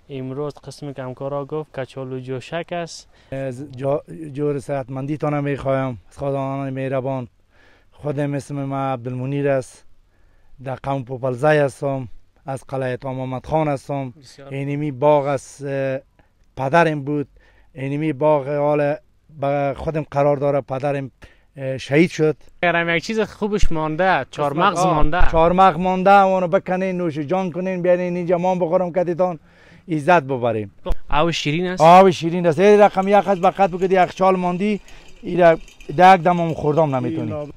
امروز قسم کمکارا گفت کچالو جوشک است. جور صحتمندی تان میخوایم از خداوند مهربان. خودم اسم ما عبدالمنیر است، در قوم پوپلزی هستم، از قلعه محمد خان هستم. اینمی باغ از پدرم بود، اینمی باغ حال با خودم قرار داره، پدرم شهید شد. اگرم یک چیز خوبش مانده، چارمغز مانده، چارمغز مانده، اونو بکنین نوش جان کنین، بیارین اینجا ما بخورم کدیتان عزت ببریم. آب شیرین است. آب شیرین است. این رقم یک از بقت بگید یک چال ماندی، این یک دم هم خوردم نمیتونی.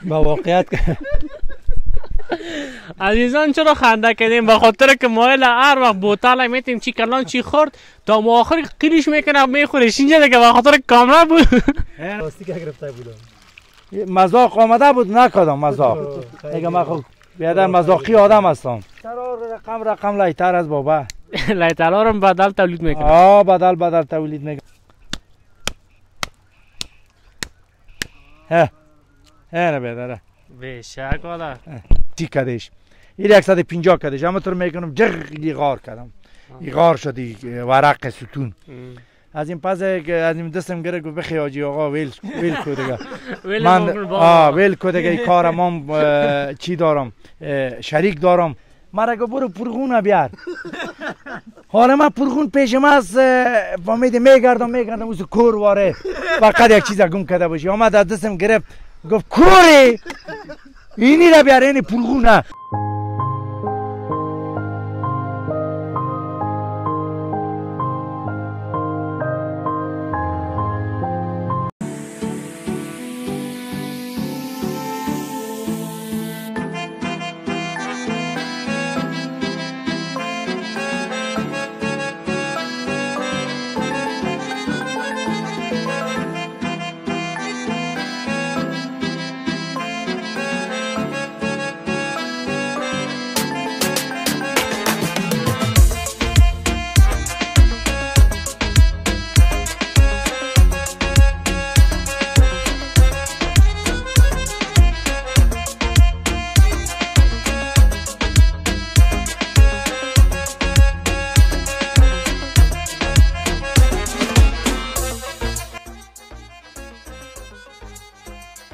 با واقعیت عزیزان چرا خنده کردیم؟ به خاطر که مایل هر وقت بوتل میتیم چی کلان چی خورد تا ما آخر قیلش میکنه میخورش اینجا دیگه به خاطر کاملا بود. راستی که گرفته بودم مذاق آمده بود نکردم مذاق. دیگه من خب بیادر مذاقی آدم هستم. رقم لایتر از بابا. لایتر ها رو بدل تولید میکنه. بدل تولید میکنه. نه بیادره. بیشک والا. چی کدیش؟ این 150 کدیش. اما تو رو میکنم جغی غار کردم. غار شدی ورق ستون. از این پس از این دستم گره گفت بخی آجی آقا ویل کو دیگه. من ویل کو دیگه این کارم هم چی دارم شریک دارم. مرا گفت برو پرغون بیار. حالا من پرغون پیش ما از فهمیدی میگردم اوز کور واره فقط یک چیز گم کرده باشی. آمد از دستم گرفت گفت کوری اینی را بیار، اینی پرغونه.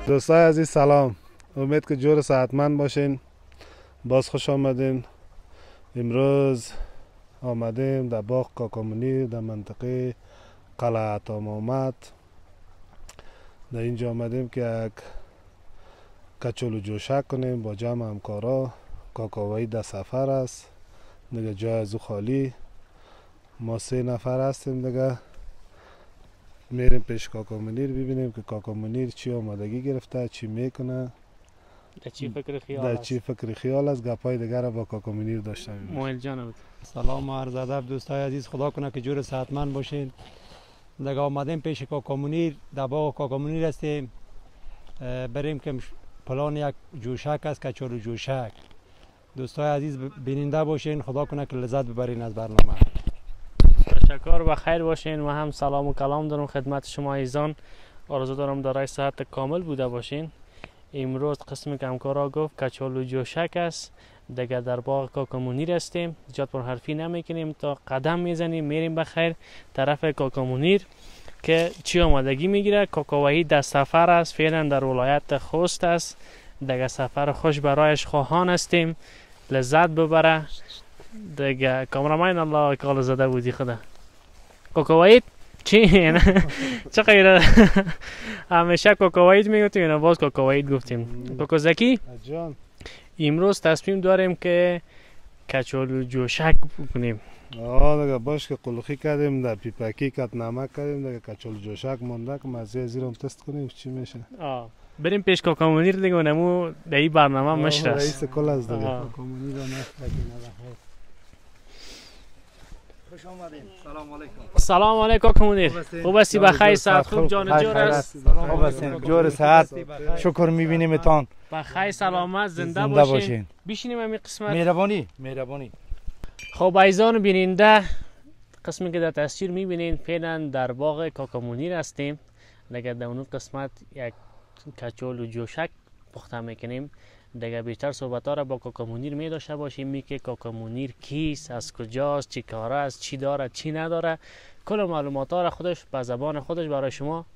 دوستای عزیز سلام، امید که جور صحتمند باشین. باز خوش آمدین. امروز آمدیم در باغ کاکا منیر در منطقه قلعه عطا محمد. در اینجا آمدیم که یک کچالو جوشک کنیم با جمع همکارا. کاکا وحید در سفر است دیگه، جای از او خالی. ما 3 نفر هستیم دیگه. میریم پیش کاکا منیر ببینیم که کاکا منیر چی آمادگی گرفته، چی میکنه، در چی فکر خیال است. گپای دیگر با کاکا منیر داشته می‌باشیم. مویل جان بود. سلام و عرض ادب دوستای عزیز، خدا کنه که جور صحتمند باشین. دیگه آمدیم پیش کاکا منیر، در باغ کاکا منیر هستیم. بریم که پلان یک جوشک است، کچالو جوشک. دوستای عزیز بیننده باشین، خدا کنه که لذت ببرین از برنامه. تشکر و خیر باشین. و هم سلام و کلام دارم خدمت شما عزیزان. آرزو دارم دارای صحت کامل بوده باشین. امروز قسم کمکارا گفت کچالو جوشک است. دیگه در باغ کاکا منیر هستیم. زیاد پر حرفی نمیکنیم تا قدم میزنیم میریم بخیر طرف کاکا منیر که چی آمادگی میگیره. کاکا وحید در سفر است، فعلا در ولایت خوست است. دیگه سفر خوش برایش خواهان هستیم، لذت ببره دیگه. کامرامین الله کال زده بودی خدا. کاکا وحید چی؟ چه خیره همیشه کاکا وحید میگفتیم، اینا باز کاکا وحید گفتیم. کاکا زکی جان، امروز تصمیم داریم که کچالو جوشک بکنیم. دیگه باش که قلوخی کردیم، در پیپکی کت نمک کردیم دیگه. کچالو جوشک مونده که مزه زیرم تست کنیم چی میشه. بریم پیش کاکا منیر دیگه، اونمو در این برنامه مشر است. رئیس کل از دیگه. کاکا منیر رو خوش آمدین. سلام علیکم. سلام علیکم کاکا منیر. خوب هستی؟ بخیر؟ صحت خوب؟ جان جور است؟ خوب هستین؟ جور صحت شکر میبینیم تان. بخیر سلامت زنده باشین. بشینیم همین قسمت. مهربانی. خب عزیزان بیننده، قسمی که در تصویر میبینین فعلا در باغ کاکا منیر هستیم. دیگه در اون قسمت یک کچالو جوشک پخته میکنیم. دیگه بیشتر صحبت ها را با کاکا منیر می داشته باشیم. می که کاکا منیر کیست، از کجاست، چی کاره است، چی داره، چی نداره، کل معلومات ها را خودش به زبان خودش برای شما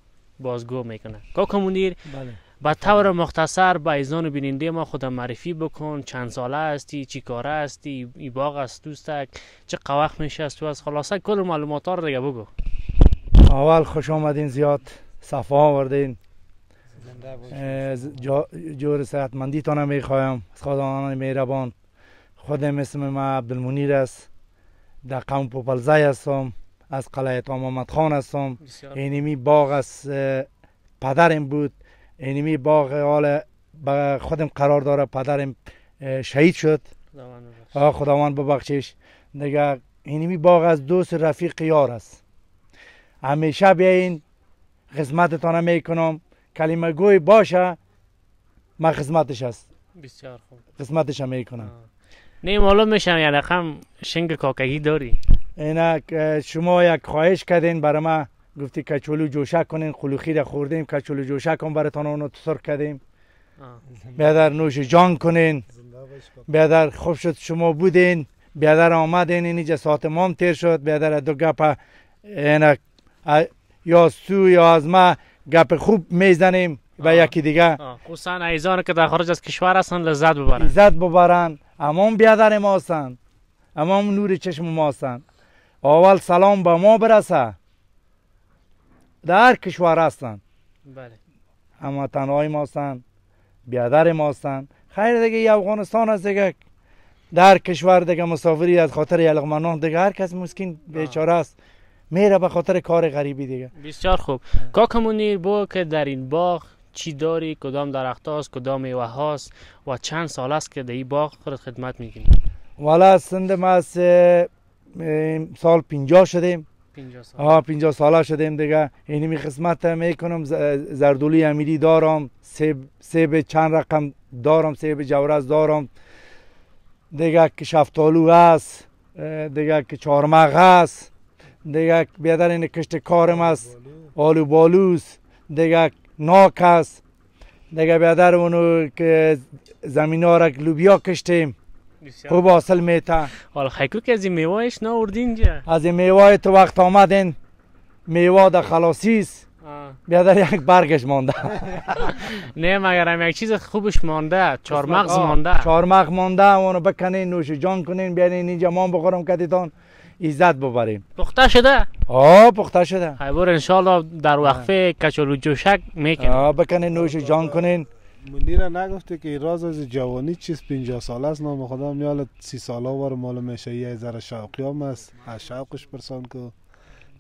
بازگو میکنه. کاکا منیر بله. به طور مختصر به ایزان بیننده ما خودم معرفی بکن. چند ساله هستی، چی کاره هستی، ای باغ است دوستک، چه وقت میشه تو از خلاصه کل معلومات ها رو دیگه بگو. اول خوش آمدین، زیاد صفا آوردین. جور صحتمندی تانه میخوایم از خداوند مهربان. خودم اسم ما عبدالمنیر است، در قوم پوپلزی هستم، از قلعه امام محمد خان هستم. اینمی باغ از پدرم بود، اینمی باغ حال به خودم قرار داره، پدرم شهید شد، خداوند ببخشش. دیگه اینمی باغ از دوست رفیق یار است. همیشه بیاین خدمتتان میکنم، کلمه گوی باشه من خدمتش است. بسیار خوب، خدمتش میکنم. نه معلوم میشم یعنی رقم شنگ کاکگی داری. اینا شما یک خواهش کردین برای ما، گفتی کچولو جوشک کنین، خلوخی را خوردیم، کچولو جوشک هم براتون اونو تسر کردیم. بیادر نوش جان کنین. بیادر خوب شد شما بودین، بیادر آمدین، اینجا ساعت مام تیر شد. بیادر دو گپ اینا یا سو یا از ما گپ خوب میزنیم و یکی دیگه خصوصا ایزان که در خارج از کشور هستن لذت ببرن. لذت ببرن. اما بیادر ما هستن، اما نور چشم ما هستن. اول سلام به ما برسه، در هر کشور هستن. بله. اما تنهای ما هستن، بیادر ما هستن. خیر دیگه ای افغانستان است دیگه، در کشور دیگه مسافری از خاطر یلغمانان دیگه هر کس مسکین بیچاره است میره به خاطر کار غریبی دیگه. بسیار خوب. کاکا منیر بو که در این باغ چی داری، کدام درخت هاست، کدام میوه هاست و چند سال است که در این باغ خود خدمت میکنی؟ والا سند ما سال 50 شدیم. 50 سال. 50 ساله شدیم دیگه. اینی می خدمت میکنم. زردولی امیری دارم، سیب چند رقم دارم، سیب جورز دارم دیگه، که شفتالو هست دیگه، که چهارمغ هست دیگه، بیادر این کشت کارم است، آلو بالوس دیگه، ناک هست دیگه، بیادر اونو که زمین ها را لوبیا کشتیم خوب حاصل میته. حالا خیکو که از این میوهش ناوردین اینجا؟ از این میوه تو وقت آمدین میوه در خلاصیست، بیادر یک برگش مانده. نه مگر هم یک چیز خوبش مانده، چهارمغز مانده. چهارمغز مانده، اونو بکنین نوش جان کنین، بیارین اینجا ما بخورم کدیتان عزت ببریم. پخته شده؟ پخته شده. خیبر انشالله در وقفه کچولو جوشک میکنیم. بکنین نوش جان کنین. منیر نگفته که راز از جوانی چیز 50 ساله است، نام خدا میال 30 ساله وار مال میشه، یه ذره شوقی هم است، از شوقش پرسان که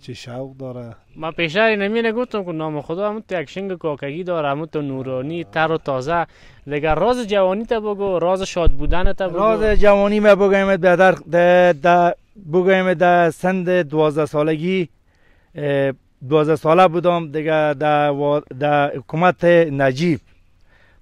چه شوق داره. ما پیشتر نمی گفتم که نام خدا همون یک شنگ کاکگی داره، همون تو نورانی تر و تازه. دیگه راز جوانی تا بگو، راز شاد بودن تا بگو. راز جوانی ما بگویم در بگویم در سند 12 سالگی 12 ساله بودم دیگه، در حکومت نجیب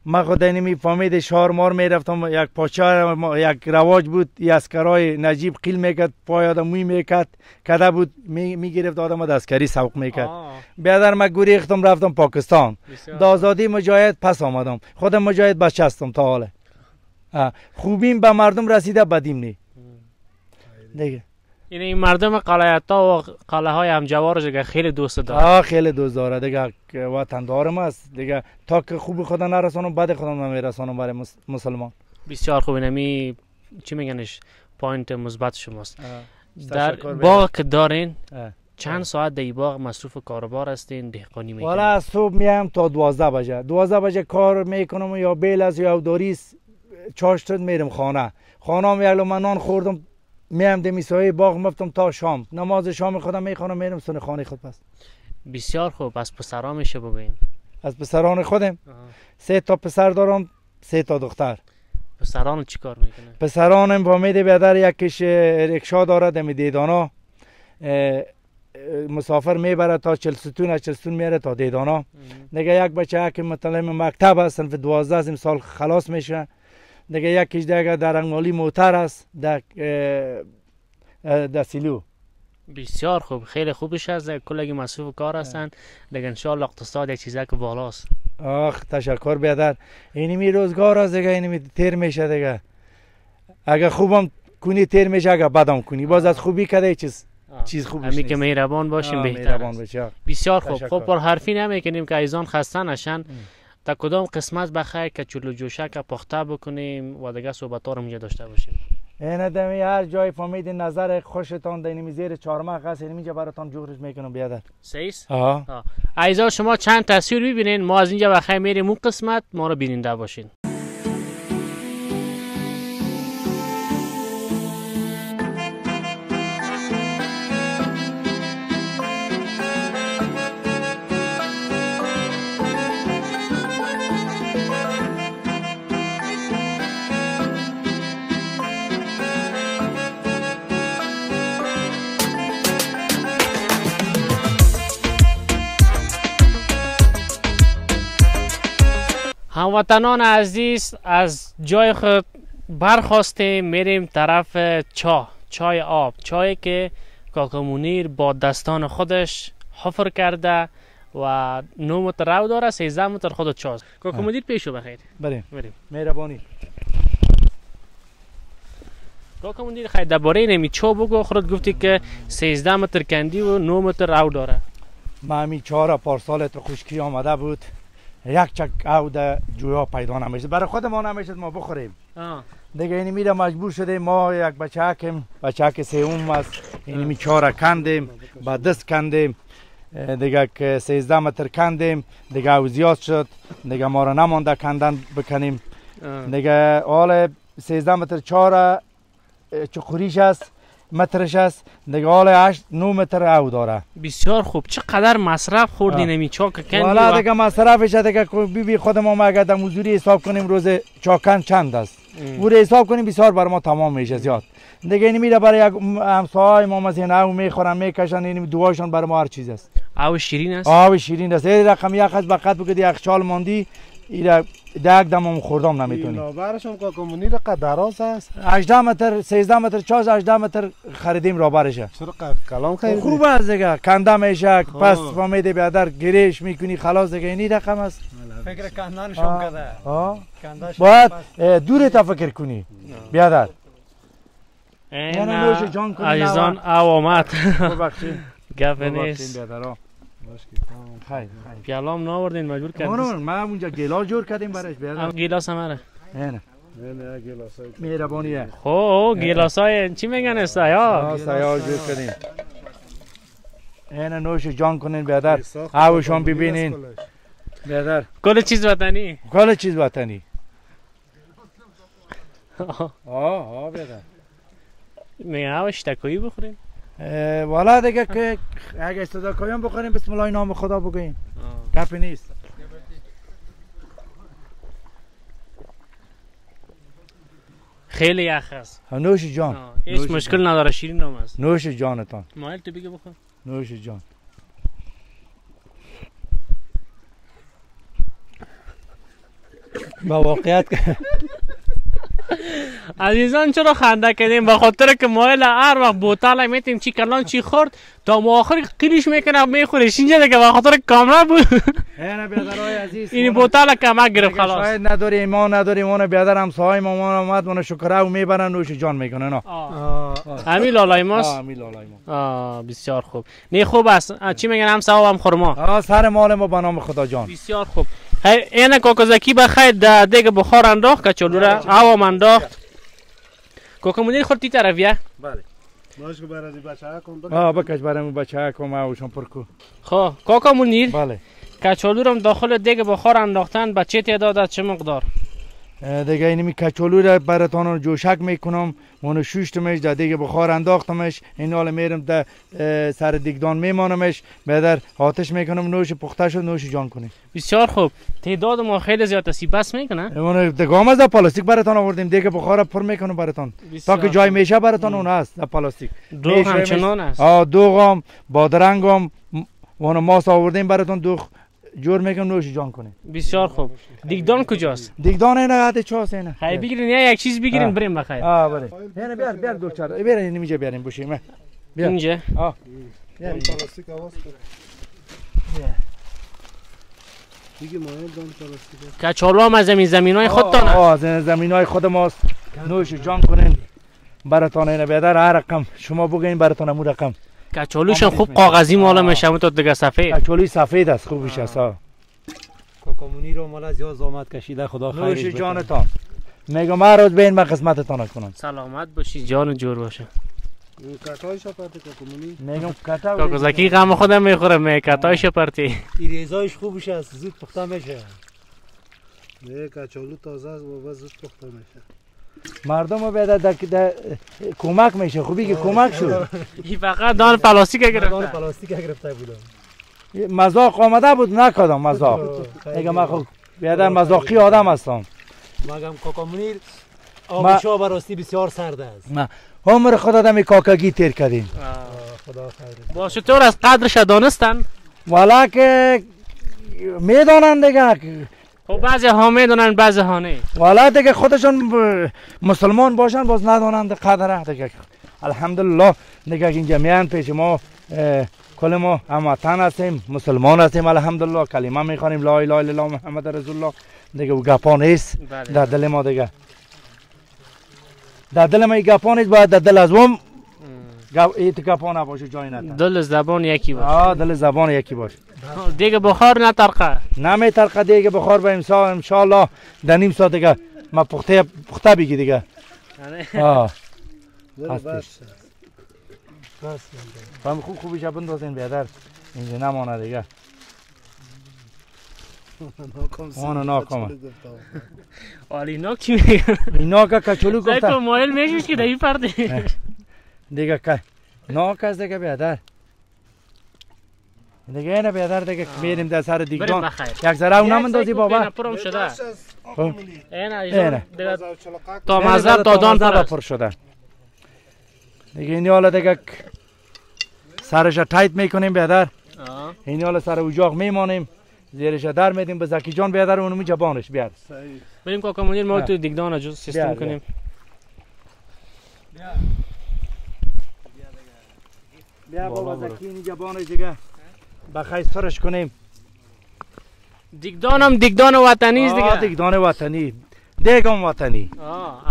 ما خود نمی فهمید، شهر مار میرفتم، یک پاچه یک رواج بود، اسکرای نجیب قیل میکرد، پای آدم موی میکرد کده بود، میگرفت آدم دستکاری سوق میکرد. بیادر ما گریختم رفتم پاکستان، دا آزادی مجاهد پس آمدم، خودم مجاهد بچه هستم تا حاله. خوبیم به مردم رسیده، بدیم نی دیگه. این مردم قلعه‌ها و قلعه های همجوار دیگه خیلی دوست داره. خیلی دوست داره دیگه، وطن دارم است دیگه. تا که خوب خدا نرسانم بد خدا نمیرسانم برای مسلمان. بسیار خوب. نمی چی میگنش پوینت مثبت شماست. در باغ که دارین چند ساعت در باغ مصروف کاربار هستین، دهقانی میکنین؟ والا از صبح میام تا 12 بجه 12 بجه کار میکنم، یا بیل از یا دوریس چاشت میرم خانه میالم نان خوردم، میام دمیسای باغ مفتم تا شام، نماز شام خودم میخوانم میرم سن خانه خود. پس بسیار خوب. از پسرا میشه بگوین؟ از پسران خودم 3 تا پسر دارم، 3 تا دختر. پسران چی کار میکنه؟ پسرانم فهمیده بیادر یکیش رکشا داره دم دیدانا، مسافر میبره تا 40 ستون میره تا دیدانا. دیگه یک بچه که متعلم مکتب است، صنف 12 سال خلاص میشه. دیگه یکیش دیگه در انگمالی موتر است، در سیلو. بسیار خوب. خیلی خوبش است. کلگی مصروف کار هستن دیگه. انشالله اقتصاد یک چیزه که بالاست. آخ تشکر بیادر. اینمی روزگار از دیگه اینمی تیر میشه دیگه. اگه خوبم کنی تیر میشه، اگه بدم کنی باز از خوبی کده چیز خوبش نیست. همین که مهربان باشیم بهتر مهربان است. بشه. بسیار خوب. تشکر. خب پر حرفی نمیکنیم که ایزان خسته نشن. تا کدام قسمت بخیر که چلو جوشک پخته بکنیم و دیگه صحبت ها رو اینجا داشته باشیم. این دمی هر جای فهمید نظر خوشتان دینمی زیر چهارمغ هست، اینجا براتون جورش میکنم بیادر. صحیح است؟ آه. عزیزان شما چند تصویر ببینین، ما از اینجا بخیر میریم اون قسمت، ما رو بیننده باشین. هموطنان عزیز، از جای خود برخواستیم میریم طرف چای آب، چایی که کاکا منیر با دستان خودش حفر کرده و 9 متر رو داره، 13 متر خود چاست. کاکا منیر پیشو بخیر. بریم بریم. مهربانی. کاکا منیر خیلی درباره نمی چا بگو. خودت گفتی که 13 متر کندی و 9 متر رو داره. ما همین چهار پارسال تو خشکی آمده بود، یک چک او در جویا پیدا نمیشد، برای خود ما نمیشد ما بخوریم. دیگه اینی میره مجبور شدیم ما یک بچه که سیوم است، اینی می چهار کندیم، با دست کندیم دیگه که 13 متر کندیم دیگه او زیاد شد دیگه ما را نمانده کندن بکنیم دیگه. حال 13 متر 4 چقوریش است، مترش است دیگه. حال 8-9 متر او داره. بسیار خوب. چقدر مصرف خوردی نمی چاک کندی؟ والا دیگه مصرفش دیگه بی خود ما اگر در مزدوری حساب کنیم روز چاکن چند است او رو حساب کنیم بسیار بر ما تمام میشه زیاد دیگه. این میره برای یک همسایه ما مثلا او میخورن میکشن، این دوایشان بر ما هر چیز است. او شیرین است؟ او شیرین است. این رقم یک از بقت بگید یک چال ماندی ایرا یک دم هم خوردم نمیتونی. رابرشون کاکا منیر قد دراز است. 18 متر 13 متر 18 متر خریدیم رابرشه. چرا کلام خیلی خوب است دیگه، کنده میشه پس فهمیده بیادر گریش میکنی خلاص دیگه. این رقم است. فکر کندنشون کرده. باید دور تا فکر کنی بیادر. عزیزان او آمد. ببخشید گپ نیست. خیر پیالام ناوردین مجبور کردید. ما اونجا گلاس جور کردیم برایش بیادر. گلاس هماره نه مهربانیه. خب گلاسای چی میگن استایا؟ سایه جور کردیم. اینه نوش جان کنین بیادر، اوشان ببینین بیادر. کل چیز وطنی. کل چیز وطنی. بیادر. میگه اوش تکویی بخوریم. والا دیگه که اگه استداکایم بخوریم بسم الله نام خدا بگوییم، گپی نیست. خیلی یخ است. نوش جان. هیچ مشکل نداره، شیرین هم است. نوش جانتان. مایل تو بگه بخور. نوش جان. با واقعیت عزیزان چرا خنده کردیم؟ به خاطر که مایل هر وقت بوتل میتیم چی کلان چی خورد تا ما آخر قیلش میکنه میخوریش اینجا دیگه به خاطر کاملا بود. نه بیادرای عزیز این بوتل کمک گرفت خلاص. شاید نداریم ما نداریم اون بیادر هم سای ما اومد اون شکره و میبرن نوش جان میکنه. نه همین لالای ماست. همین لالای ما. بسیار خوب. نه خوب است. چی میگن هم ثواب هم خرما. سر مال ما به نام خدا جان. بسیار خوب. این کاکا زکی بخیر دیگه بخار انداخت کچولو را هوا انداخت. کاکا منیر خود تی طرفیه؟ بله. باش که برای بچه‌ها کن. بکش برای بچه‌ها کن اوشون پر کو. خب کاکا منیر. بله. کچولو را داخل دیگه بخار انداختن به چه تعداد چه مقدار؟ دیگه اینمی کچولو را براتون جوشک میکنم، اون شوشتمش در دیگه بخار انداختمش، این حال میرم در سر دیگدان میمانمش، بعد آتش میکنم نوش پخته شد نوش جان کنی. بسیار خوب. تعداد ما خیلی زیاد است، بس میکنه؟ اون دگام از پلاستیک براتون آوردیم دیگه بخار پر میکنم براتون تا که جای میشه براتون اون هست در پلاستیک. دوغ همچنان است. دوغم بادرنگم اون ماست آوردیم براتون دوغ جور میکنم نوش جان کنی. بسیار خوب. دیگدان کجاست؟ دیگدان اینه حد چاست اینه. خیلی بگیرین یا یک چیز بگیرین بریم بخیر. بله. بیار بیار دکتر. بیار اینجا بیاریم بوشیم. بیار. اینجا. بیار پلاستیک آواز کن. دیگه مایل دان پلاستیک. کچالو هم از زمینای خودتان؟ از زمینای خود ماست. نوش جان کنین براتون اینه بیادر. هر رقم شما بگین براتون همون رقم. کچالوش هم خوب کاغذی مالا میشه همون تو دیگه سفید. کچالوی سفید است خوبش است. کوکامونی رو مال از یاد زحمت کشیده خدا خیرش بده. نوش جانتان. میگم هر روز بین من قسمتتان کنم. سلامت باشی جان جور باشه. کتای شپرتی کوکامونی. میگم کتا. کاکوزکی غم خودم میخوره می کتای شپرتی. ایریزایش خوبش است زود پخته میشه. نه کچالو تازه است بابا زود پخته میشه. مردم رو بیادر کمک میشه. خوبی که کمک شد. این فقط دان پلاستیک گرفته. دان پلاستیک گرفته بودم. مذاق آمده بود نکردم مذاق. میگم من خب بیادر مذاقی آدم هستم. مگم کوکامونی آبشو براستی بسیار سرد است. عمر خود آدم کاکگی تیر کردیم. خدا خیرش. با چطور از قدرش دانستن؟ والا که میدانند دیگه. خب بعضی ها میدونن بعضی ها نه. والا دیگه خودشون مسلمان باشن باز ندانند قدره دیگه. الحمدلله دیگه اینجا میان پیش ما کل ما هموطن هستیم مسلمان هستیم الحمدلله کلمه میخوانیم لا اله الا الله محمد رسول الله دیگه و گپا نیست در دل ما دیگه. در دل ما گپا نیست باید در دل از وم ایت گپا نباشه جای نده. دل زبان یکی باشه. دل زبان یکی باشه. دیگه بخار نترقه. نمیترقه دیگه بخار به امسال انشالله در نیم ساعت دیگه ما پخته بگی دیگه. فهم خوبش بندازین بیادر اینجا نمانه دیگه. ناکام آلی ناک چی میگن؟ اینا که کچولو گفتن سایکو مایل میشوش که دهی پرده دیگه که ناک است دیگه بیادر دیگه اینه بیادر دیگه میریم در سر دیگدان یک ذره اون نمندازی بابا پرم شده اینه تا مزر تا دان پر شده دیگه اینی حالا دیگه سرش تایت میکنیم بیادر. اینی حالا سر اجاق میمانیم زیرش در میدیم به زکی جان بیادر اونو جبانش بیاد. بریم کوکامونی ما تو دیگدان جز سیستم کنیم. بیا بابا زکی اینی جبانش دیگه بخیر سرش کنیم. دیگدان هم دیگدان وطنی است دیگه. دیگدان وطنی دیگم وطنی.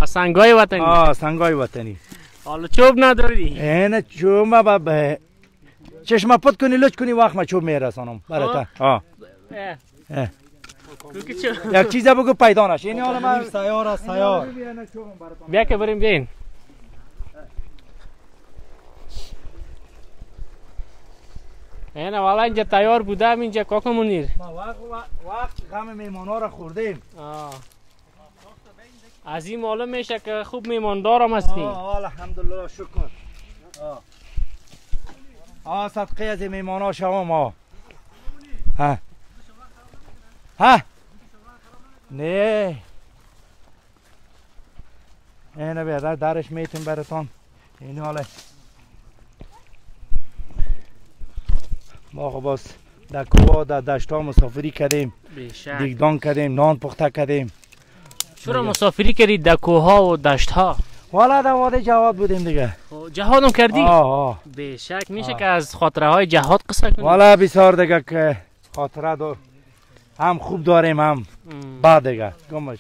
سنگای وطنی. سنگای وطنی. حالا چوب نداری؟ اینه چوب ما بابا چشم پد کنی لچ کنی وقت ما چوب میرسانم برات. یک چیز بگو پیدا نشه. این حالا ما سیار است سیار. بیا که بریم بیاین. اینه والا اینجا تیار بودم اینجا کوکامونی. ما وقت غم میمانا را خوردیم. از این معلوم میشه که خوب میماندارم هستی. الحمدلله شکر. صدقه از میمانا شما. نه اینه بیادر درش میتیم براتون. این حاله ما خب باز در کوه در دشتا مسافری کردیم دیگدان کردیم نان پخته کردیم. چرا مسافری کردید در کوه ها و دشت ها؟ والا در وادی جهاد بودیم دیگه. جهاد هم کردی؟ به شک میشه که از خاطره های جهاد قصه کنید؟ والا بسیار دیگه که خاطره دار هم خوب داریم هم بعد دیگه گمش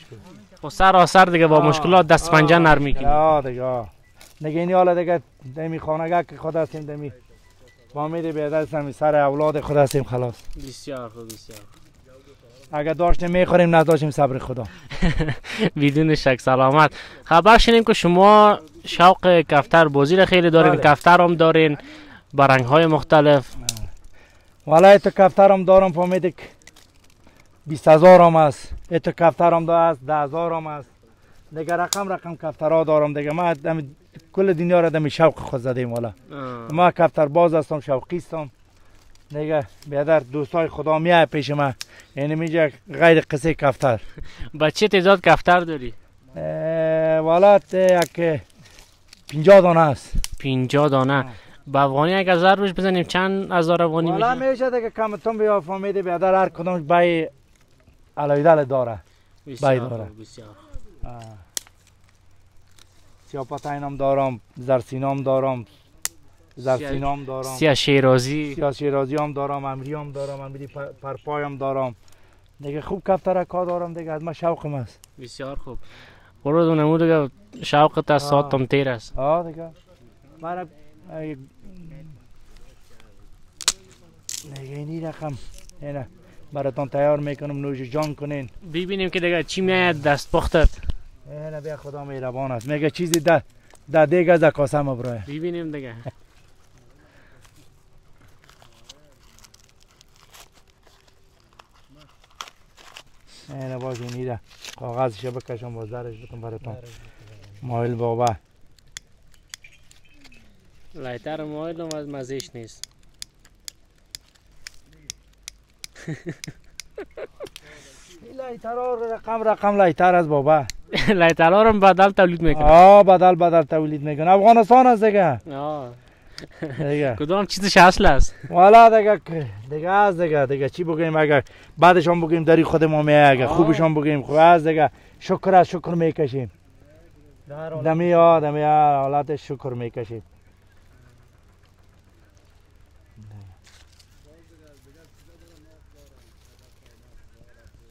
کن. سر دیگه با مشکلات دست پنجه نرمی کنیم. دیگه اینی حالا دیگه دمی خانگاه که خود هستیم دمی با امید بیادر سر اولاد خود هستیم خلاص. بسیار خوب بسیار. اگر داشتیم میخوریم نداشتیم صبر خدا. بدون شک سلامت. خبر شنیم که شما شوق کفتر بازی را خیلی دارین. کفتر هم دارین با رنگ های مختلف. والا تو کفتر هم دارم فهمیدی که 20,000 هم است. تو کفتر هم است 10,000 هم است. دیگه رقم کفترها دارم دیگه. ما کل دنیا را دمی شوق خود زدیم. والا ما کفتر باز هستم شوقی هستم دیگه. بیادر دوستای خدا میاد پیش ما یعنی میگه غیر قصه کفتر. بچه تعداد کفتر داری؟ والا یک 50 دانه است. 50 دانه. با افغانی اگر زر روش بزنیم چند هزار افغانی میشه؟ والا میشه دیگه کمتون بیا فهمیدی بیادر هر کدومش بای علایدل داره. بای داره. بسیار. سیاپتاینم دارم، زرسینام دارم، زرسینام دارم، سیاه شیرازی هم دارم، امری هم دارم، امری پرپایم دارم. دیگه خوب کفتر کار دارم دیگه، از ما شوقم است. بسیار خوب. برو دونمو دیگه شوقت از ساعتم تیر است. دیگه من دیگه اینی رقم اینا براتون تیار میکنم، نوش جان کنین ببینیم که دیگه چی میاد دست پختت. اینا بیا خدا مهربان است. میگه چیزی ده دیگه از کاسه ما برای ببینیم دیگه. اینا باز اینی ده کاغذش بکشم باز درش بکنم براتون. مایل بابا لایتر مایل هم از مزهش نیست. لایتر رقم لایتر از بابا. لایتر ها رو بدل تولید میکنه. بدل تولید میکنه. افغانستان است دیگه. دیگه کدام چیزش اصل است؟ والا دیگه چی بگیم، اگر بعدش هم بگیم داری خود ما میه، اگر خوبش هم بگیم خوب است دیگه. شکر میکشیم. دمی حالت شکر میکشیم.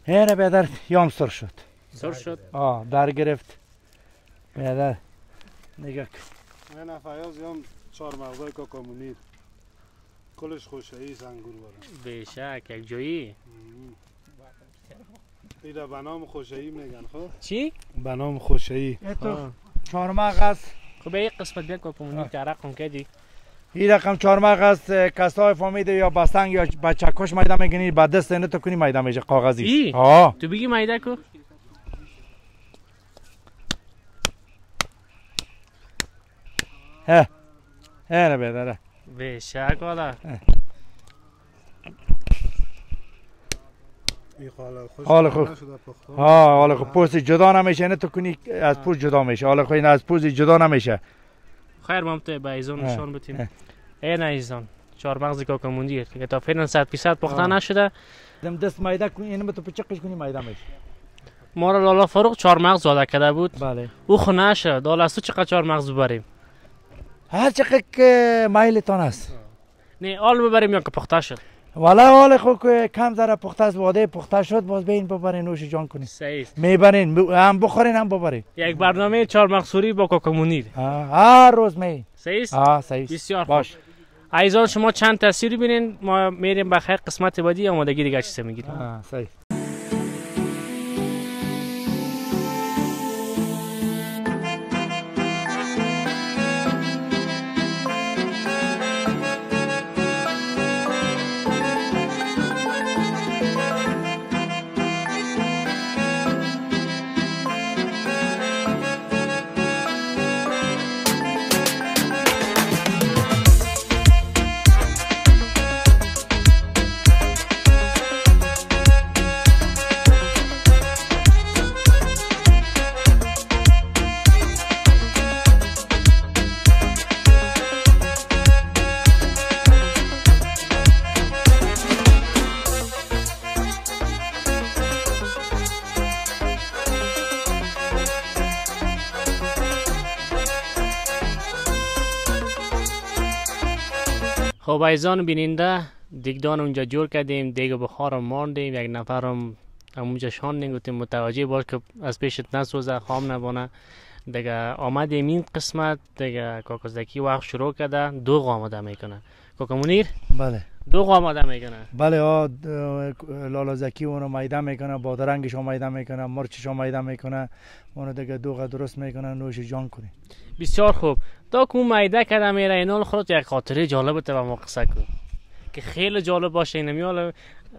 اینه بیادر یام سر شد. در گرفت بیادر نگاه کن. این فیاض یام 4 مغزای کاکامونیر کلش خوشایی سنگور بارن. بیشک یک جایی ایده بنام خوشایی میگن. خب چی؟ بنام خوشایی. تو 4 مغز. خب این قسمت بیاد کاکامونیر که رقم کدی این رقم 4 مغز کسای فامیده یا بستنگ یا بچه کش میده میگنی با دست اینه تو کنی میده میشه کاغذی. تو بگی میده کو؟ اینه بیداره بیشک والا. حال خوب. حال خوب پوست جدا نمیشه، نه تو کنی از پوست جدا میشه. حال خوب این از پوست جدا نمیشه. خیر مامته به ایزان نشان بتیم. این ایزان 4 مغز کاکامونیر که تا فعلا 100% پخته نشده. دست میده کنی اینو تو پچقش کنی میده میشه. ما را لالا فاروق 4 مغز زاده کرده بود. بله. او خو نشد. حالا از تو چقدر 4 مغز ببریم؟ هر چقدر که میلتان است. نه آل ببریم یا که پخته شد؟ والا حال خوب کم ذره پخته است، واده پخته شد باز بین ببرین نوش جان کنین. صحیح. میبرین هم بخورین هم ببرین. یک برنامه 4 مغز سوری با کاکامونیر. هر روز می. صحیح؟ صحیح. بسیار باش. عزیزان شما چند تصویر ببینین، ما میریم بخیر قسمت بعدی آمادگی دیگه چیزا میگیریم. صحیح. خب عزیزان بیننده دیگدان اونجا جور کردیم، دیگه بخار ماندیم، یک نفرم اونجا شاندیم گفتیم متوجه باش که از پیشت نسوزه خام نبانه. دیگه آمدیم این قسمت دیگه کاکزدکی وقت شروع کرده دوغ آماده میکنه. کاکامونیر؟ بله. دوغ آماده میکنه. بله لالا زکی اونو میده میکنه، بادرنگش رو میده میکنه، مرچش رو میده میکنه، اونو دیگه دوغ درست میکنه نوش جان کنی. بسیار خوب. تا که اون میده کرده میره اینال خودت یک خاطره جالب تو به ما قصه کن که خیلی جالب باشه. این میال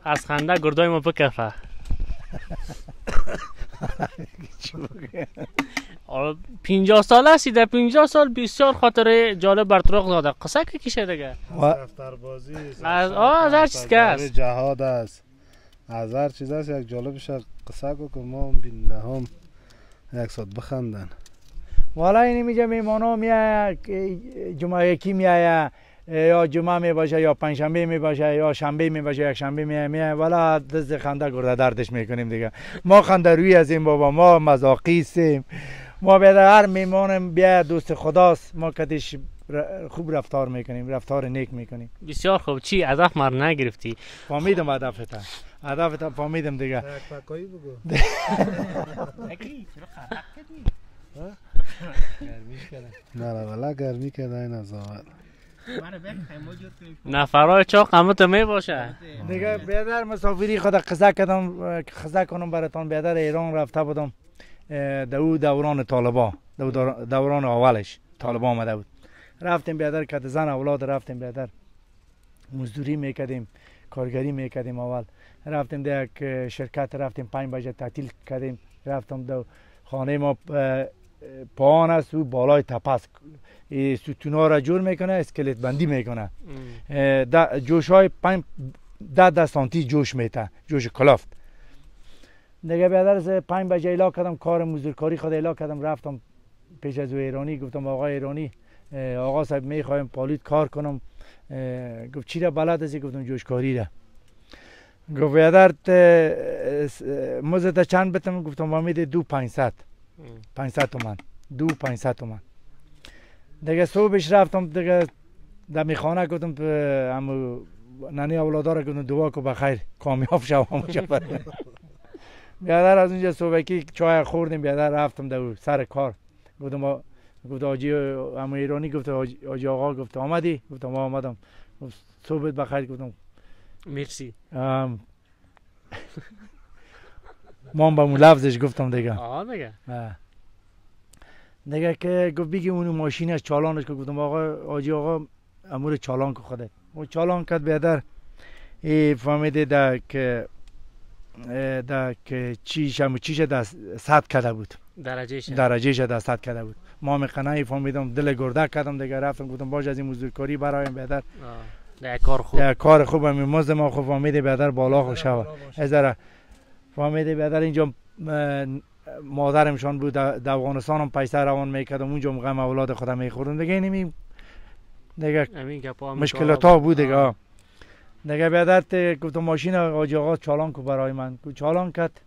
از خنده گردای ما بکفه. 50 سال هستی، در 50 سال بسیار خاطره جالب برطرق داده. قصه که کشه دیگه دفتربازی از هر چیز که هست، جهاد است، از هر چیز هست. یک جالبش قصه که ما بینده هم یک ساعت بخندن. والا اینی میگه میمانو میاد جمعه یکی میاد یا جمعه می باشه یا پنجشنبه می باشه یا شنبه می باشه یک شنبه میاد والا دست خنده گرده دردش میکنیم دیگه. ما خنده روی از این بابا، ما مزاقیستیم، ما بیادر هر میمانم بیا دوست خداست، ما کدیش خوب رفتار میکنیم، رفتار نیک میکنیم. بسیار خوب. چی هدف مر نگرفتی؟ فهمیدم هدفت فهمیدم دیگه. پاکایی بگو. نه والا گرمی کرده این از اول. نفرای چاق همه تو می باشه. دیگه بیادر مسافری خود قصه کنم براتون. بیادر ایران رفته بودم دو دوران طالبا، دوران اولش طالبا آمده بود. رفتیم بیادر که زن اولاد رفتیم بیادر مزدوری میکردیم، کارگری میکردیم. اول رفتیم در یک شرکت، رفتیم 5 بجه تعطیل کردیم. رفتم دو خانه ما پایان است و بالای تپس، ستونا را جور میکنه، اسکلت بندی میکنه. جوش های 10 سانتی جوش میته، جوش کلافت. دیگه بیادر 5 بجه ایلا کردم، کار مزدورکاری خود ایلا کردم. رفتم پیش از ایرانی، گفتم آقای ایرانی، آقا صاحب میخوایم پالیت کار کنم. گفت چی را بلد هستی؟ گفتم جوشکاری را. گفت بیادر مزد چند بتم؟ گفتم میده 2500 تومن. 2500 تومن. دیگه صبحش رفتم دیگه در میخانه، گفتم امو ننی اولادار گفتم دعا کو بخیر کامیاب شوم. بیادر از اونجا صبحکی چای خوردیم، بیادر رفتم در سر کار. گفت آجی امو ایرانی، گفت آجی آقا، گفت آمدی؟ گفتم آمدم. گفت صبحت بخیر. گفتم مرسی. من با مو لفظش گفتم دیگه. دیگه که گفت بگی اون ماشینش چالانش که. گفتم آقا آجی آقا امور چالان که خودت. اون چالان کرد بیادر. فهمیده در که چیش در 100 کرده بود، درجهش در 100 کرده بود. ما میخنه فهمیدم دل گرده کردم دیگه. رفتم گفتم باش از این مزدورکاری برایم بیادر کار خوب همین مزد ما خوب. فهمیده بیادر بالا خوش شوه ازاره. فهمیده بیادر اینجا مادرمشان بود در افغانستان هم پیسه روان میکردم، اونجا غم اولاد خودم میخوردم دیگه. اینمی دیگه مشکلات ها بود دیگه. دیگه بیادر گفتم ماشین آجی آقا چالان کو برای من. چالان کرد،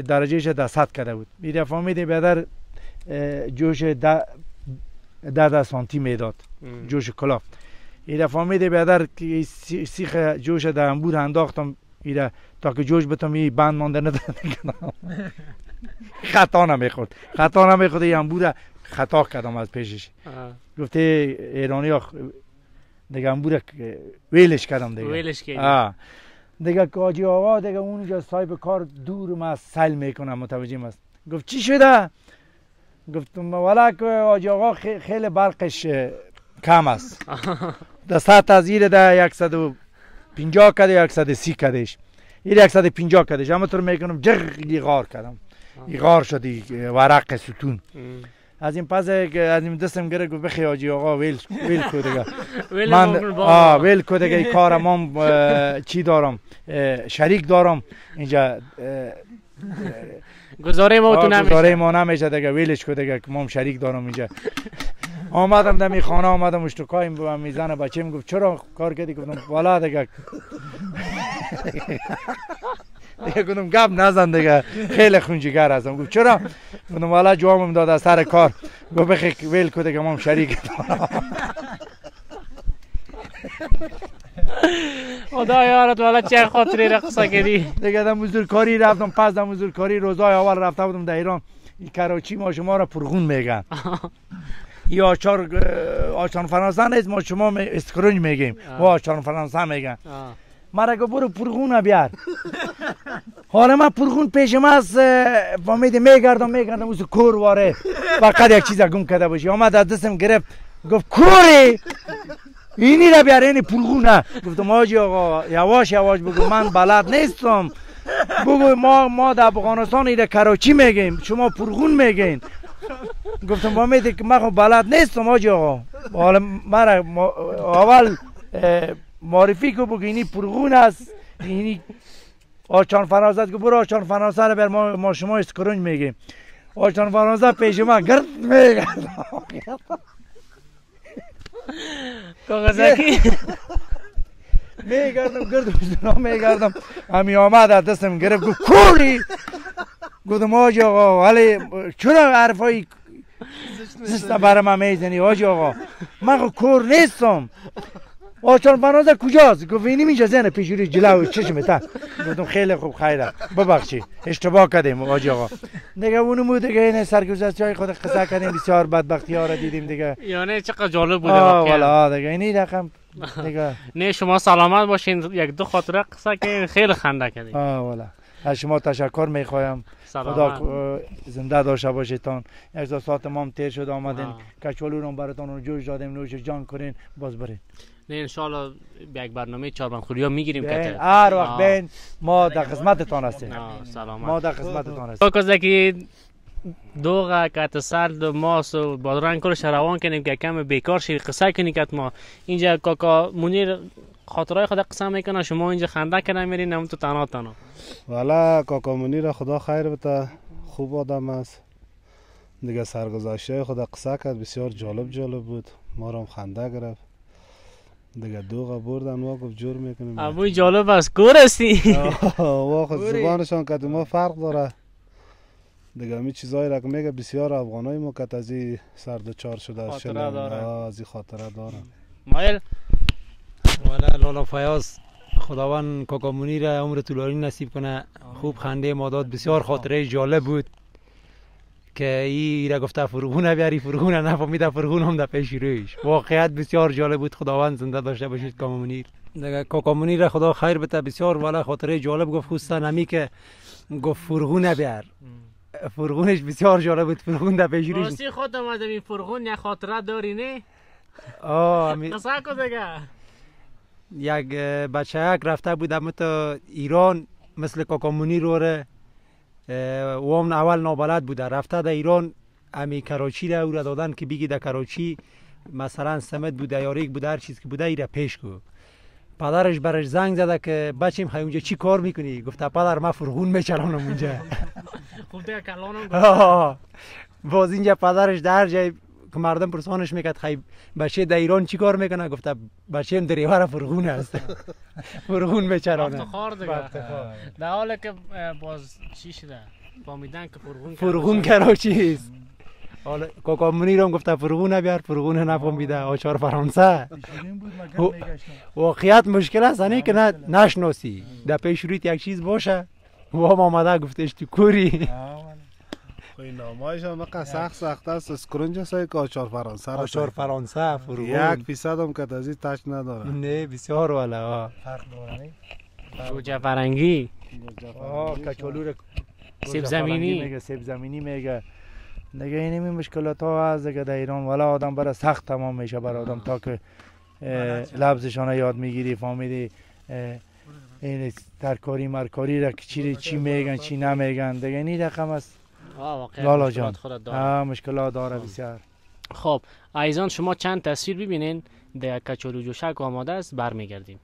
درجهش در 100 کرده بود. میده فهمیده بیادر جوش 10 سانتی میداد، جوش کلاف. ایده فهمیده بیادر که سیخ جوش در انبور انداختم ایده تا که جوش بتم بند مانده ندارد. خطا نمیخورد. این انبور خطا کردم از پیشش. گفته ایرانی ها دیگه انبور ویلش کردم دیگه. دیگه آجی آقا دیگه اونجا صاحب کار دور ما سل میکنم، متوجه است. گفت چی شده؟ گفتم والا که آجی آقا خیلی برقش کم است. در ساعت از ایره در 150 کده 130 کدهش. این 150 کدهش همونطور میکنم جغ غار کردم. غار شدی ورق ستون. از این پس از این دستم گره گفت بخی آجی آقا ویل کو دیگه. من ویل کو دیگه. این کارم هم چی دارم، شریک دارم اینجا. گزاره ما نمیشه دیگه. ویلش کو دیگه، من شریک دارم اینجا. آمدم در خانه، آمدم اشتکایم با میزن بچه‌م. گفت چرا کار کردی؟ گفتم والا دیگه گفتم گپ نزن دیگه، خیلی خونجیگر هستم. گفت چرا؟ گفتم والا جوابم داد از سر کار. گفت بخی ویل کو دیگه، من شریک دارم. خدا یارت والا چه خاطری رقصه کردی. دیگه در مزدورکاری رفتم. پس در مزدورکاری روزای اول رفته بودم در ایران. کراچی ما شما را پرغون میگن. یا آچان فرانسه نیست، ما شما اسکرنج میگیم، و آچان فرانسه میگن. مرا گفت برو پرغون بیار. حالا من پرغون پیشم است، فهمیدی میگردم اوز کور واره فقط یک چیز گم کرده باشی. آمد از دستم گرفت گفت کوری اینی را بیار، اینی پرغونه. گفتم آجی آقا یواش بگو، من بلد نیستم. بگو ما در افغانستان ایده کراچی میگیم، شما پرغون میگین. گفتم فهمیدی که من بلد نیستم آجی آقا. حالا مرا اول معرفی که بگو اینی پرغون است، اینی آچان فرانسه. که برو آچان فرانسه رو بر ما شما اسکرنج میگیم. آچان فرانسه پیش من گرد میگردم. کاغذکی میگردم گرد میگردم. همی آمد از دستم گرفت گفت کوری گفتم حاج آقا ولی چرا حرفای زشت برای من میزنی حاج آقا؟ من خب کور نیستم. آچار بنازه کجاست؟ گفت اینی اینجا زنه پیشوری جلو چشمته. گفتم خیلی خوب خیره ببخشی اشتباه کردیم حاج آقا. دیگه اونمو دیگه این سرگذشت‌های خود قصه کردیم، بسیار بدبختی ها را دیدیم دیگه. یعنی چقدر جالب بوده واقعا. والا دیگه اینی رقم دیگه. نه شما سلامت باشین، یک دو خاطره قصه که خیلی خنده کردیم. والا از شما تشکر میخوایم. خدا زنده داشته باشیتان. یک دو ساعت ما هم تیر شد آمدین کچالو رو براتون جوش دادیم، نوش جان کنین باز برین. نه انشالله یک برنامه چاربندخوری ها میگیریم که هر وقت بین ما در خدمتتان هستیم. سلامت. ما در خدمتتان هستیم. کسی که دوغه کت سرد و ماس و بادرنگ کلش روان کنیم که کم بیکار شید قصه کنی که ما اینجا کاکا منیر خاطرهای خود قسم میکنه، شما اینجا خنده کنه میرین هم تو تنها. والا کاکا منیر خدا خیر بده، خوب آدم است دیگه. سرگذشته خود قصه کرد، بسیار جالب بود، ما رو هم خنده گرفت دیگه. دوغه بردن و گفت جور میکنیم. ابوی جالب است کور هستی. واخد زبانشان که ما فرق داره دیگه. می چیزایی را که میگه بسیار افغانای ما که از این سر دوچار شده است، از این خاطره دارن. مایل والا لالا فیاض خداوند کاکا منیر عمر طولانی نصیب کنه، خوب خنده ما داد، بسیار خاطره جالب بود که ای را گفته فرغونه بیاری، فرغونه نفهمیده فرغون هم در پیش رویش. واقعیت بسیار جالب بود. خداوند زنده داشته باشید کاکا منیر. دیگه کاکا منیر خدا خیر بده، بسیار والا خاطره جالب گفت، خصوصا نمی که گفت فرغونه بیار، فرغونش بسیار جالب بود. فرغون در پیش رویش راستی خودم از این فرغون یک خاطره داری نه؟ قصه کو دیگه. یک بچه یک رفته بودم تو ایران مثل کاکا منیر روره و هم اول نابلد بوده، رفته در ایران امی کراچی را او را دادن که بگی در کراچی مثلا سمت بوده یا ریگ بوده، هر چیز که بوده ایره پیش کو. پدرش برش زنگ زده که بچیم خیلی اونجا چی کار میکنی؟ گفته پدر من فرغون میچرانم اونجا. خوب دیگه کلانم. باز اینجا پدرش در جای که مردم پرسانش میکرد خیلی بچه در ایران چی کار میکنه؟ گفته بچه هم دریور فرغون است. فرغون میچرانه. افتخار دیگه. در حالی که باز چی شده؟ فهمیدن که فرغون کراچی است. حالا کاکا منیر هم گفته فرغون بیار، فرغون نفهمیده، آچار فرانسه. واقعیت مشکل است اینه که نشناسی در پیش رویت یک چیز باشه و هم آمده گفتش تو کوری. این نامایش هم بقیه سخت است. اسکرنج است که آچار فرانسه. آچار فرانسه فرغون 1% هم که از این تاش نداره. نه بسیار والا فرق داره. گوجه فرنگی، کچالو سیب زمینی میگه، سیب زمینی میگه دیگه. این مشکلات ها از دیگه در ایران والا آدم برای سخت تمام میشه برای آدم تا که لفظشان یاد میگیری، فهمیدی این ترکاری مرکاری را که چی میگن چی نمیگن دیگه. این رقم است لالا جان. مشکلات داره بسیار. خب عزیزان شما چند تصویر ببینین در کچالو جوشک آماده است، برمیگردیم.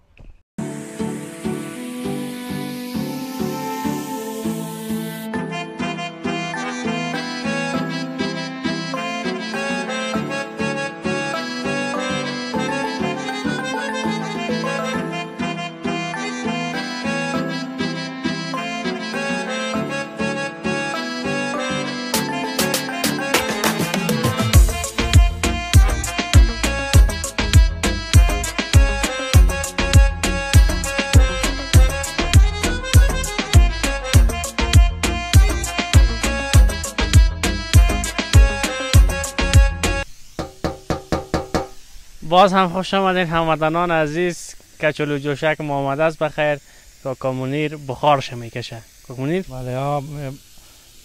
باز هم خوش آمدین هموطنان عزیز. کچالو جوشک آماده است. بخیر کاکا منیر بخارش میکشه. کاکا منیر بله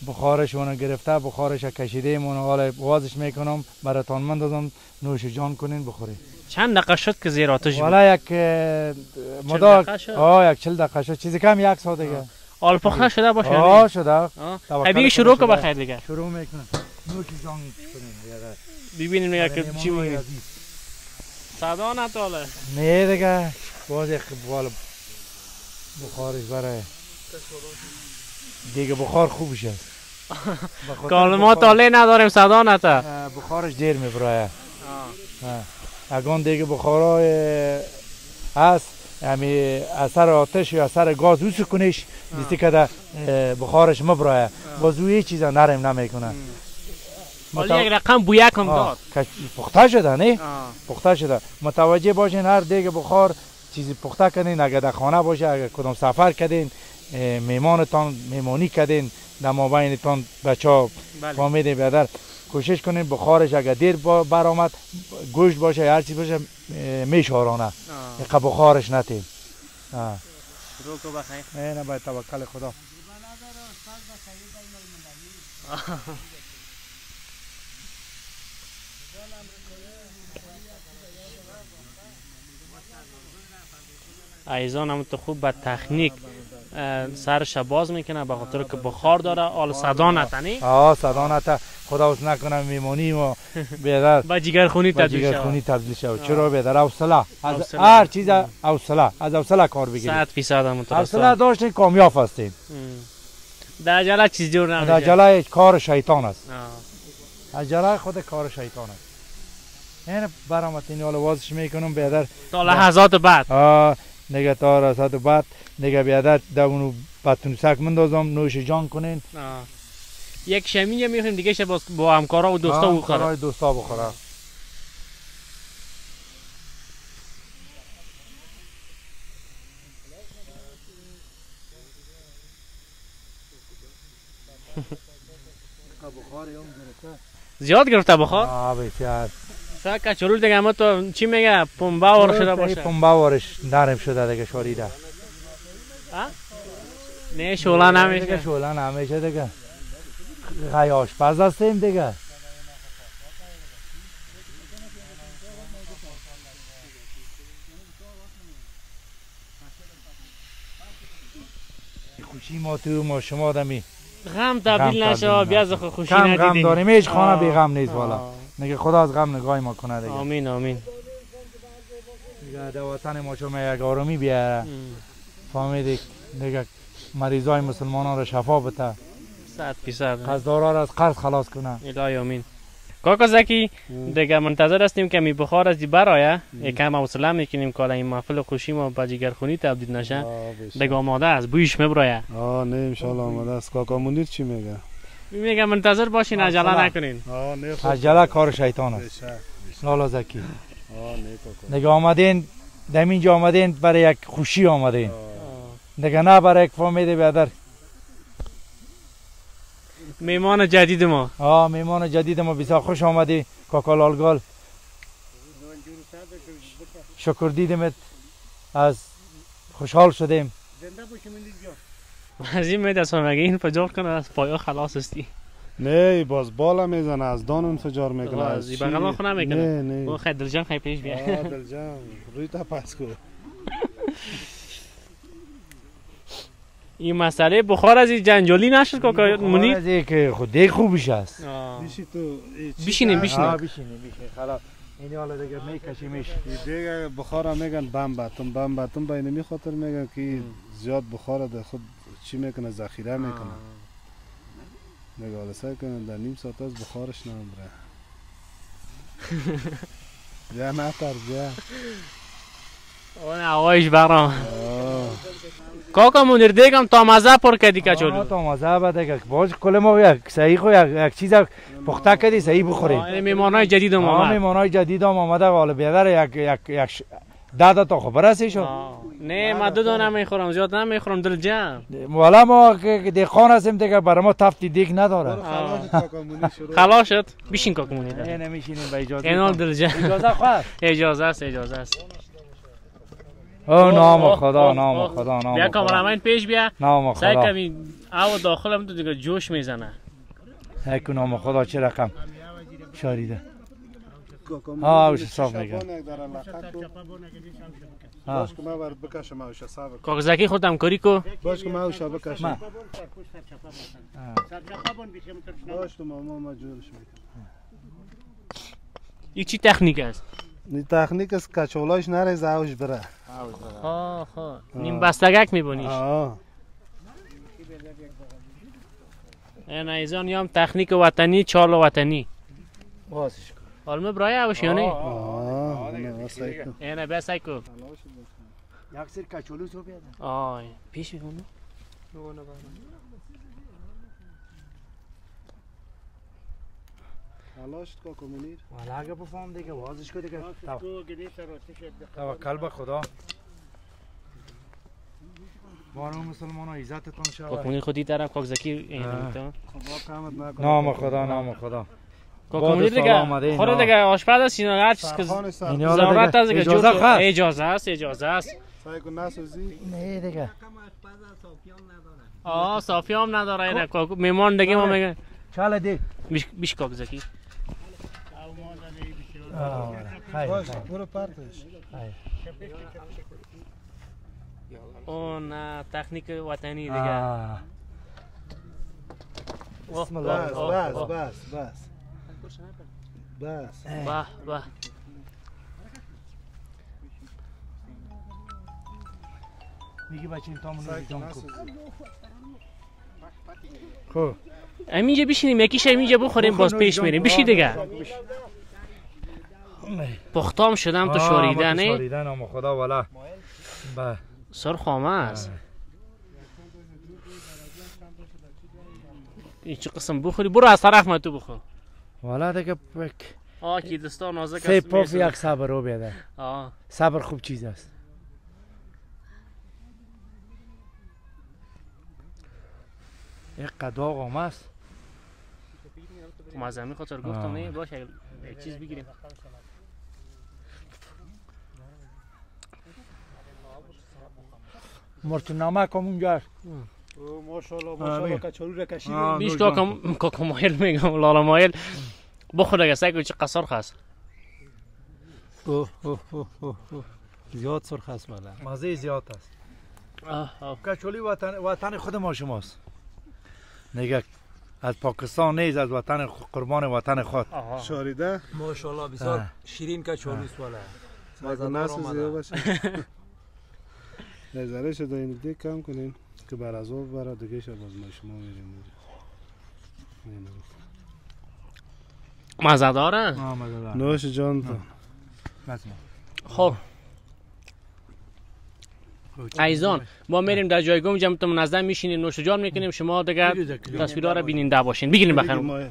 بخارش اون گرفته، بخارش کشیده مون حالا وازش میکنم براتون من دادم نوش جان کنین بخورید. چند دقیقه شد که زیر آتش بود؟ والا یک مدار یک 40 دقیقه شد، چیزی کم یک ساعت دیگه. آل پخته شده باشه؟ شده. دیگه شروع که بخیر دیگه. شروع میکنم. نوش جان کنین. ببینیم که چی میگه. صدا نتاله. نه دیگه باز یک بخارش برای دیگه بخار خوبش است. کال ما تاله نداریم صدا نتا. بخارش دیر میبره. اگان دیگه بخارای هست همی اثر آتش یا اثر گاز او سکنش دیستی که بخارش مبرایه باز او هیچ چیزا نرم نمیکنه. حالا یک رقم بویک هم داد پخته شده نه؟ پخته شده. متوجه باشین هر دیگه بخار چیزی پخته کنین، اگر در خانه باشه، اگر کدام سفر کردین، میمانتان میمانی کردین، در مابینتان بچه فهمیدین بیادر کوشش کنین بخارش اگر دیر برآمد گوشت باشه هر چیز باشه میشارانه اینقدر بخارش نتیم. شروع کو بخیر. نه باید توکل خدا. ایزان هم تو خوب به تکنیک سرش باز میکنه به خاطر که بخار داره. حال صدا نتنی؟ صدا نته خدا وس نکنه میمونی و بیادر با جگرخونی تبدیل شود. چرا بیادر حوصله از هر چیز حوصله از حوصله کار بگیرید. 100% هم حوصله داشتین کامیاب هستین. در عجله چیز جور نمیشه. در عجله کار شیطان است. عجله خود کار شیطان است. این برامتین حالا وازش میکنم بیادر تا لحظات بعد نگه تا لحظات بعد نگه بیادر دونو بطونسک مندازم نوش جان کنین. یک شمیه میخویم دیگه شه با همکارا و دوستا بخوره. همکارای دوستا بخوره. زیاد گرفته بخار؟ بسیار. شاید کچولو دیگه اما تو چی میگه پنبه وار شده باشه؟ پنبه وارش نرم شده دیگه شوریده. نه شوله نمیشه. شوله نمیشه دیگه. غی آشپز هستیم دیگه. خوشی ما تو ما شما دمی غم تبدیل نشه بیا از خوشی ندیدیم. کم غم داریم هیچ خانه بی غم نیست والا. نگه خدا از غم نگاه ما کنه دیگه. آمین آمین. دیگه در وطن ما چون یک آرامی بیاره. فهمیدی دیگه مریضای مسلمانان را شفا بده. 100%. قرضدارا را از قرض خلاص کنه. الهی آمین. کاکا زکی دیگه منتظر هستیم که می بخار از دی برایه یکم حوصله میکنیم که این محفل خوشی ما به جگرخونی تبدیل نشه. دیگه آماده است بویش میبرایه. نه ان شاء الله آماده است. کاکا منیر چی میگه؟ میگه منتظر باشین عجله نکنین. عجله کار شیطان است. لالا زکی. دیگه آمدین دمینجا آمدین برای یک خوشی آمدین. دیگه نه برای یک فهمیده بیادر. میمان جدید ما. میمان جدید ما بسیار خوش آمدی کاکا لالگال. شکر دیدمت از خوشحال شدیم. از این میدرسم مگه این انفجار کنه از پایا خلاص استی. نه باز بالا میزنه از دان انفجار میکنه. از این بغل خونه میکنه. نه خیلی دلجم خیلی پیش بیا. دلجم روی تا پس کو. این مسئله بخار از این جنجالی نشد کاکا منیر؟ بخار از که خود دیگه خوبش است. بشینیم خلاص این حالا دیگه میکشیمش. دیگه بخار هم میگن بم باتم به اینمی خاطر میگن که زیاد بخار در خود چی میکنه ذخیره میکنه. نگاه حالا سعی کنن در نیم ساعت از بخارش نمیبره. بیا نتر بیا. اون هوایش برام. کاکا منیر دیگم تا مزه پر کردی کچولو. تا مزه بده باز کل ما یک صحیح خو یک چیز پخته کردی صحیح بخوریم. این میمانای جدید هم آمد. میمانای جدید هم آمده حالا بیادر یک داده تا خبر هستی شو. نه ما دو دانه میخورم زیاد نمیخورم دلجم. والا ما که دیخان هستیم دیگه برای ما تفتی دیگ نداره. خلاص شد بشین کاکا منیر. نه نمیشینیم به اجازه. اینال دلجم. اجازه خواست. اجازه است. نام خدا. بیا کامرامین پیش بیا. نام خدا. سعی کمی او داخلم تو دیگه جوش میزنه. هیکو نام خدا چه رقم شاریده. اوش صاف میگه. باش که ما بر بکشم اوش صاف. کاکا زکی خود همکاری کو. باش که ما اوش بکشم. باش تو ما جورش میکنم. این چی تکنیک است؟ این تکنیک است کچولاش نریزه اوش بره. نیم بستگک میبونیش. این ایزان هم تکنیک وطنی چال وطنی. حال برای اوش یا نه؟ نه سعی کن. نه بیا سعی کن. یک سر کچولو تو بیاد. آی پیش میگم. حالاشت کاکا منیر والا اگه بفهم دیگه وازش کو دیگه. توکل به خدا. بانو مسلمان ها عزتتون شود. کاکمونی خودی دارم کاک زکی این خدا قامت نکنه. نام خدا نام خدا. کاکمونی دیگه خود دیگه آشپز است اینا هر چیز که ضرورت است دیگه اجازه است اجازه است. سعی کن نسوزی. نه دیگه. صافی هم نداره اینا کاکو میمان دیگه ما میگن چاله دی. بیش کاک زکی. باش برو پرتش. اون تکنیک وطنی دیگه. بسم بس الله. بس بس بس بس به به میگی بچه این تامونو سعی کن بیجام کو. نسوزی. خب. همینجا بشینیم یکیش همینجا بخوریم باز پیش میریم بشی دیگه. پختام شدم تو شوریدنه. شوریدن اما خدا والا. با سرخ است. این چه قسم بخوری برو از طرف من تو بخور. والا دیگه کی دستان نازک است. سه پاف یک صبر رو بیاده. صبر خوب چیز است. یک قداغ هم است. مزمی خاطر گفتم نه باشه یک چیز بگیریم. مرتون نامه کم اونجا. ماشاءالله ماشاءالله کچالو را کشید. بیش کاکا مایل میگم لالا مایل بخور دیگه سعی کن چه قصار خواست. زیاد سرخ است والا. مزه زیاد است. کچولی وطن خود ما شماست. نگه از پاکستان نیست از وطن قربان وطن خود. شاریده ماشاءالله بسیار شیرین کچالو است والا. مزه نسوزی باشه. نظره شده این دیگه کم کنین که بر از آب برای دیگه شب باز ما شما میریم. مزه داره؟ مزه داره. نوش جان تو. خب عزیزان ما میریم در جایگاه جمعیت منظم میشینیم نوش جان میکنیم شما دیگه تصویرها رو بیننده باشین بگیریم بخیر.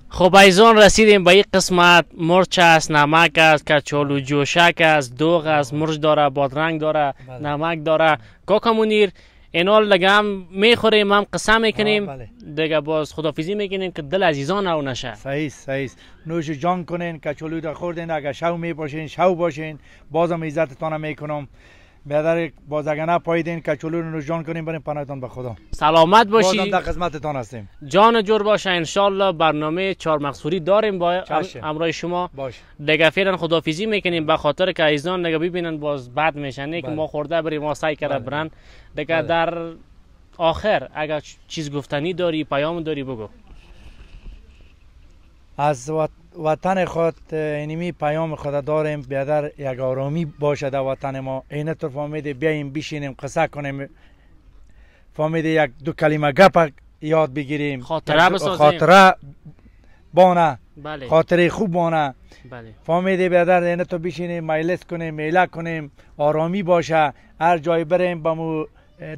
خب عزیزان رسیدیم به این قسمت. مرچ است، نمک است، کچالو جوشک است، دوغ است، مرچ داره، بادرنگ داره، نمک داره. کاکا منیر اینا دیگه هم میخوریم هم قسم میکنیم دیگه باز خدافیزی میکنیم که دل عزیزان او نشه. صحیح نوش جان کنین کچالو را خوردین اگه شو میباشین شو باشین بازم عزتتان میکنم. بیادر باز اگه نپایدین کچولو رو نوش جان کنیم بریم پناهتان به خدا. سلامت باشی. بازم در خدمتتان هستیم. جان جور باشه انشالله. برنامه چهار مقصوری داریم با امرای شما. دیگه فعلا خدافیزی میکنیم به خاطر که عزیزان دیگه ببینن باز بد میشن که ما خورده بریم ما سعی کرده برن دیگه. در آخر اگر چیز گفتنی داری پیام داری بگو. از وطن خود اینمی پیام خود داریم بیادر یک آرامی باشه در وطن ما. اینطور فهمیده بیاییم بشینیم قصه کنیم فهمیده یک دو کلمه گپ یاد بگیریم خاطره بسازیم خاطره بانه بله. خاطره خوب بانه بله. فهمیده بیادر اینطور بشینیم مجلس کنیم میله کنیم آرامی باشه هر جای بریم با مو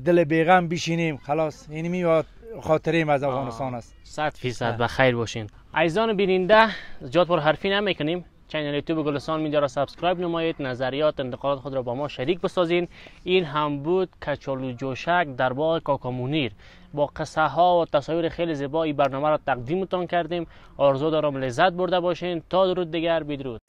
دل بیغم بشینیم خلاص. اینمی خاطره از افغانستان است. 100% بخیر باشین. عزیزان بیننده زیاد پر حرفی نمیکنیم. چنل یوتیوب گلستان میدیا را سابسکرایب نمایید. نظریات انتقادات خود را با ما شریک بسازین. این هم بود کچالو جوشک در باغ کاکا منیر. با قصه ها و تصاویر خیلی زیبایی برنامه را تقدیمتان کردیم. آرزو دارم لذت برده باشین. تا درود دیگر بدرود.